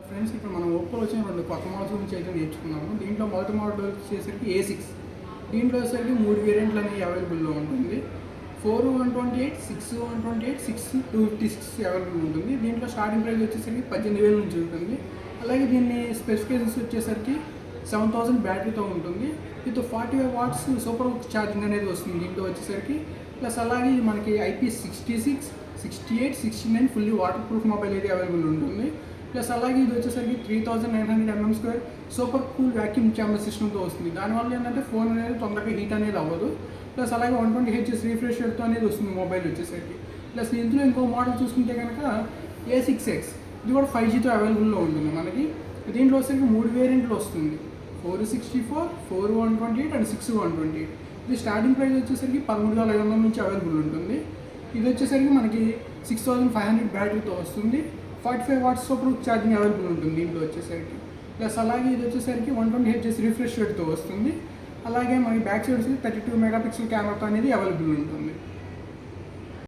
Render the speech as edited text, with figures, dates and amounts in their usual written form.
Friends, ఇప్పుడు మనం ఓప్పోలో వచ్చిన 2 కొత్త మోడల్స్ గురించి అయితే నేర్చుకున్నాము. దీంట్లో మొదటి మోడల్ వచ్చేసరికి A6. దీంట్లో వచ్చేసరికి 3 వేరియంట్లు అనేవి అవైలబుల్లో ఉంటుంది. 4128, 6128, 6256 అవైలబుల్ ఉంటుంది. దీంట్లో స్టార్టింగ్ ప్రైస్ వచ్చేసరికి 18,000 నుంచి ఉంటుంది. అలాగే దీన్ని స్పెసిఫికేషన్స్ వచ్చేసరికి 7000 బ్యాటరీతో ఉంటుంది. విత్ 45 వాట్స్ సూపర్ ఛార్జింగ్ అనేది వస్తుంది దీంట్లో వచ్చేసరికి. ప్లస్ అలాగే మనకి IP66, 68, 69 fully water proof mobile అయితే అవైలబుల్ ఉంటుంది. ప్లస్ అలాగే ఇది వచ్చేసరికి 3900 mm² super cool vacuum chamber సిస్టమ్తో వస్తుంది. దానివల్ల ఏంటంటే ఫోన్ అనేది తొందరగా హీట్ అనేది అవ్వదు. ప్లస్ అలాగే 120 Hz రిఫ్రెష్ రేట్తో అనేది వస్తుంది మొబైల్ వచ్చేసరికి. ప్లస్ ఇందులో ఇంకో మోడల్ చూసుకుంటే కనుక A6X, ఇది కూడా 5Gతో అవైలబుల్లో ఉంటుంది మనకి. దీంట్లో వచ్చేసరికి 3 వేరియంట్లు వస్తుంది, 464, 4128 అండ్ 6128. ఇది స్టార్టింగ్ ప్రైస్ వచ్చేసరికి 13,500 నుంచి అవైలబుల్ ఉంటుంది. ఇది వచ్చేసరికి మనకి 6500 బ్యాటరీతో వస్తుంది. 45 వాట్స్ సూపర్ ఛార్జింగ్ అవైలబుల్ ఉంటుంది దీంట్లో వచ్చేసరికి. ప్లస్ అలాగే ఇది వచ్చేసరికి 120 Hz రిఫ్రెష్ రేట్తో వస్తుంది. అలాగే మనకి బ్యాక్ సైడ్ వచ్చేసి 32 మెగాపిక్సెల్ కెమెరాతో అనేది అవైలబుల్ ఉంటుంది.